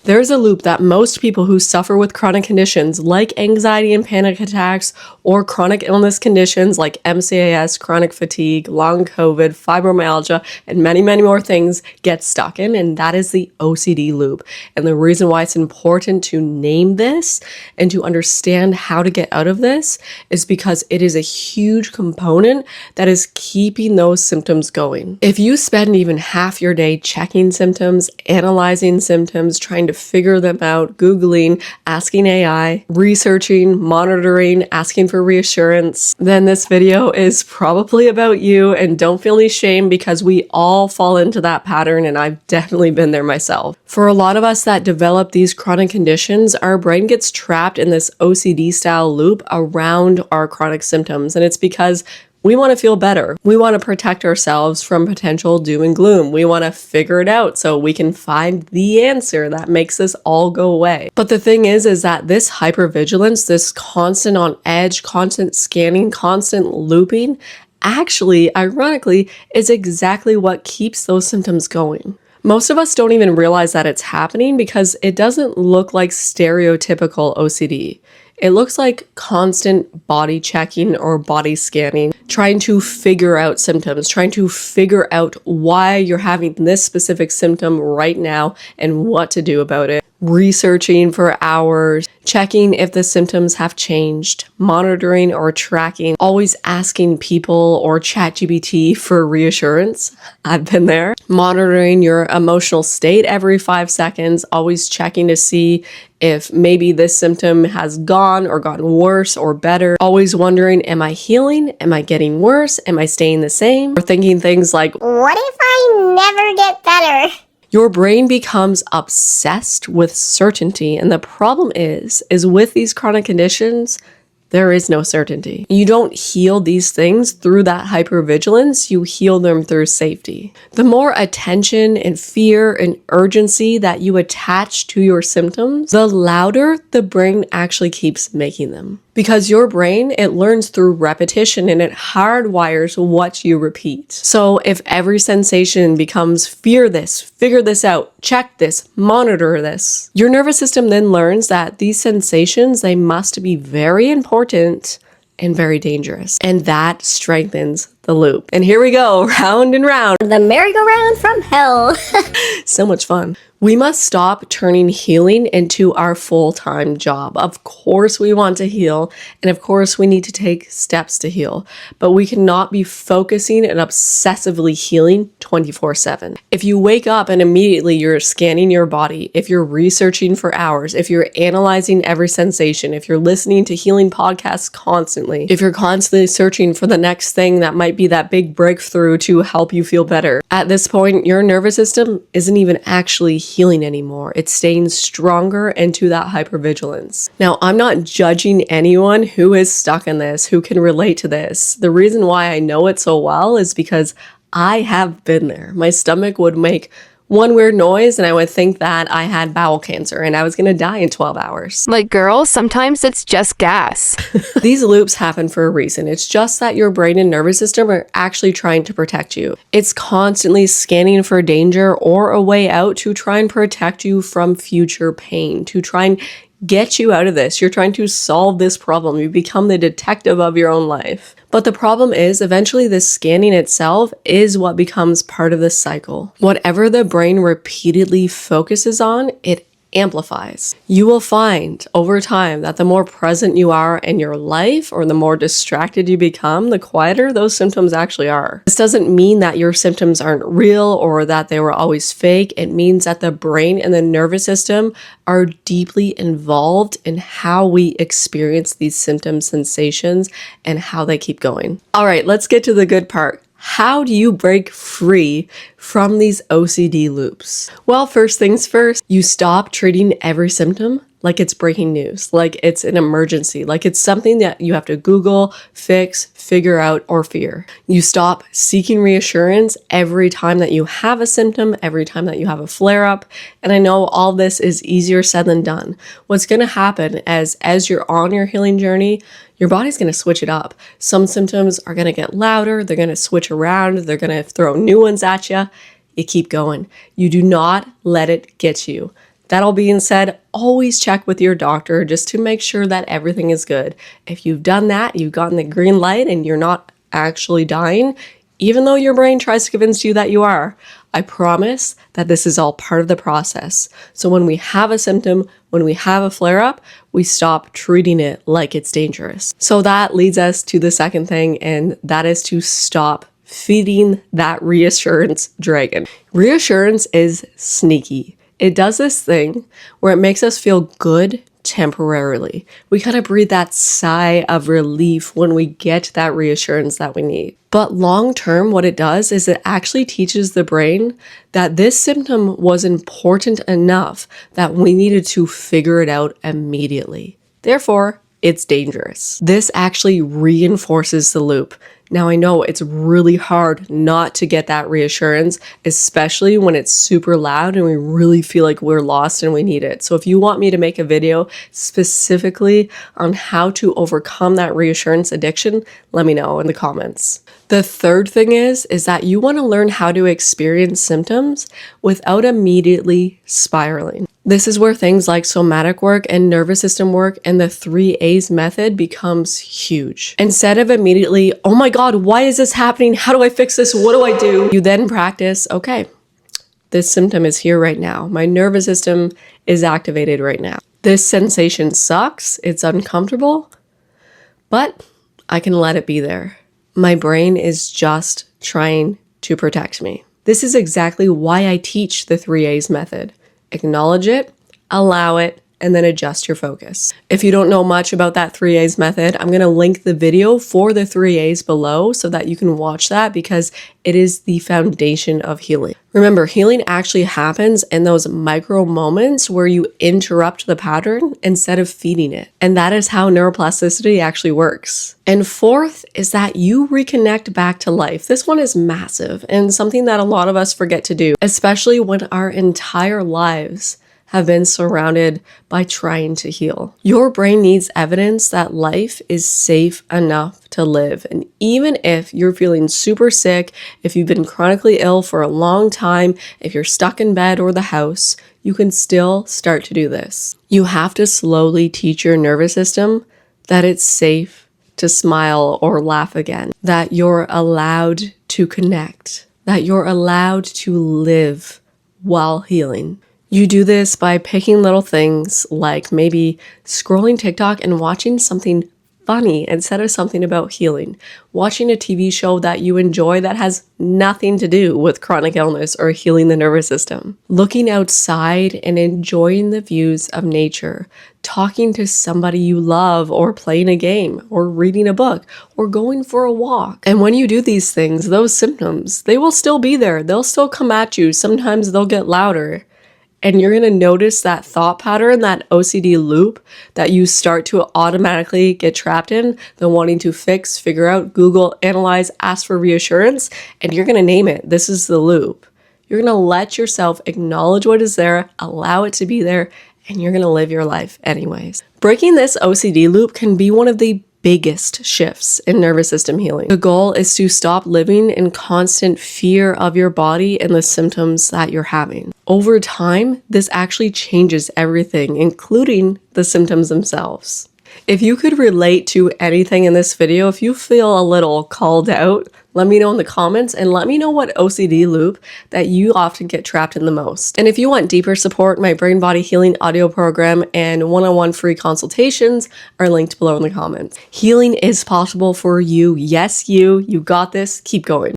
There's a loop that most people who suffer with chronic conditions like anxiety and panic attacks or chronic illness conditions like MCAS, chronic fatigue, long COVID, fibromyalgia, and many, many more things get stuck in, and that is the OCD loop. And the reason why it's important to name this and to understand how to get out of this is because it is a huge component that is keeping those symptoms going. If you spend even half your day checking symptoms, analyzing symptoms, trying to figure them out, Googling, asking AI, researching, monitoring, asking for reassurance, then this video is probably about you, and don't feel any shame because we all fall into that pattern, and I've definitely been there myself. For a lot of us that develop these chronic conditions, our brain gets trapped in this OCD style loop around our chronic symptoms, and it's because we want to feel better. We want to protect ourselves from potential doom and gloom. We want to figure it out so we can find the answer that makes this all go away. But the thing is that this hypervigilance, this constant on edge, constant scanning, constant looping, actually, ironically, is exactly what keeps those symptoms going. Most of us don't even realize that it's happening because it doesn't look like stereotypical OCD. It looks like constant body checking or body scanning, trying to figure out symptoms, trying to figure out why you're having this specific symptom right now and what to do about it. Researching for hours, checking if the symptoms have changed, monitoring or tracking, always asking people or ChatGPT for reassurance. I've been there. Monitoring your emotional state every 5 seconds, always checking to see if maybe this symptom has gone or gotten worse or better. Always wondering, am I healing? Am I getting worse? Am I staying the same? Or thinking things like, what if I never get better? Your brain becomes obsessed with certainty, and the problem is with these chronic conditions, there is no certainty. You don't heal these things through that hypervigilance, you heal them through safety. The more attention and fear and urgency that you attach to your symptoms, the louder the brain actually keeps making them. Because your brain, it learns through repetition and it hardwires what you repeat. So if every sensation becomes fear this, figure this out, check this, monitor this, your nervous system then learns that these sensations, they must be very important and very dangerous. And that strengthens the loop. And here we go, round and round. The merry-go-round from hell. So much fun. We must stop turning healing into our full-time job. Of course we want to heal, and of course we need to take steps to heal, but we cannot be focusing and obsessively healing 24/7. If you wake up and immediately you're scanning your body, if you're researching for hours, if you're analyzing every sensation, if you're listening to healing podcasts constantly, if you're constantly searching for the next thing that might be that big breakthrough to help you feel better, at this point, your nervous system isn't even actually healing anymore. It's staying stronger into that hypervigilance. Now, I'm not judging anyone who is stuck in this, who can relate to this. The reason why I know it so well is because I have been there. My stomach would make one weird noise and I would think that I had bowel cancer and I was gonna die in 12 hours. Like, girls, sometimes it's just gas. These loops happen for a reason. It's just that your brain and nervous system are actually trying to protect you. It's constantly scanning for danger or a way out to try and protect you from future pain, to try and get you out of this. You're trying to solve this problem. You become the detective of your own life. But the problem is, eventually this scanning itself is what becomes part of the cycle. Whatever the brain repeatedly focuses on, it amplifies. You will find over time that the more present you are in your life or the more distracted you become, the quieter those symptoms actually are. This doesn't mean that your symptoms aren't real or that they were always fake. It means that the brain and the nervous system are deeply involved in how we experience these symptom sensations and how they keep going. All right, let's get to the good part. How do you break free from these OCD loops? Well, first things first, you stop treating every symptom like it's breaking news, like it's an emergency, like it's something that you have to Google, fix, figure out, or fear. You stop seeking reassurance every time that you have a symptom, every time that you have a flare-up. And I know all this is easier said than done. What's going to happen is as you're on your healing journey, your body's going to switch it up. Some symptoms are going to get louder, they're going to switch around, they're going to throw new ones at you. You keep going. You do not let it get you. That all being said, always check with your doctor just to make sure that everything is good. If you've done that, you've gotten the green light and you're not actually dying, even though your brain tries to convince you that you are, I promise that this is all part of the process. So when we have a symptom, when we have a flare-up, we stop treating it like it's dangerous. So that leads us to the second thing, and that is to stop feeding that reassurance dragon. Reassurance is sneaky. It does this thing where it makes us feel good temporarily. We kind of breathe that sigh of relief when we get that reassurance that we need. But long term, what it does is it actually teaches the brain that this symptom was important enough that we needed to figure it out immediately. Therefore, it's dangerous. This actually reinforces the loop. Now, I know it's really hard not to get that reassurance, especially when it's super loud and we really feel like we're lost and we need it. So if you want me to make a video specifically on how to overcome that reassurance addiction, let me know in the comments. The third thing is that you want to learn how to experience symptoms without immediately spiraling. This is where things like somatic work and nervous system work and the 3 A's method becomes huge. Instead of immediately, oh my God, why is this happening? How do I fix this? What do I do? You then practice, okay, this symptom is here right now. My nervous system is activated right now. This sensation sucks. It's uncomfortable, but I can let it be there. My brain is just trying to protect me. This is exactly why I teach the 3 A's method. Acknowledge it, allow it, and then adjust your focus. If you don't know much about that 3 A's method, I'm going to link the video for the 3 A's below so that you can watch that because it is the foundation of healing. Remember, healing actually happens in those micro moments where you interrupt the pattern instead of feeding it. And that is how neuroplasticity actually works. And fourth is that you reconnect back to life. This one is massive and something that a lot of us forget to do, especially when our entire lives have been surrounded by trying to heal. Your brain needs evidence that life is safe enough to live. And even if you're feeling super sick, if you've been chronically ill for a long time, if you're stuck in bed or the house, you can still start to do this. You have to slowly teach your nervous system that it's safe to smile or laugh again, that you're allowed to connect, that you're allowed to live while healing. You do this by picking little things like maybe scrolling TikTok and watching something funny instead of something about healing. Watching a TV show that you enjoy that has nothing to do with chronic illness or healing the nervous system. Looking outside and enjoying the views of nature. Talking to somebody you love or playing a game or reading a book or going for a walk. And when you do these things, those symptoms, they will still be there. They'll still come at you. Sometimes they'll get louder. And you're going to notice that thought pattern, that OCD loop that you start to automatically get trapped in, the wanting to fix, figure out, Google, analyze, ask for reassurance, and you're going to name it. This is the loop. You're going to let yourself acknowledge what is there, allow it to be there, and you're going to live your life anyways. Breaking this OCD loop can be one of the biggest shifts in nervous system healing. The goal is to stop living in constant fear of your body and the symptoms that you're having. Over time, this actually changes everything, including the symptoms themselves. If you could relate to anything in this video, if you feel a little called out, let me know in the comments and let me know what OCD loop that you often get trapped in the most. And if you want deeper support, my Brain Body Healing audio program and one-on-one free consultations are linked below in the comments. Healing is possible for you. Yes, you got this. Keep going.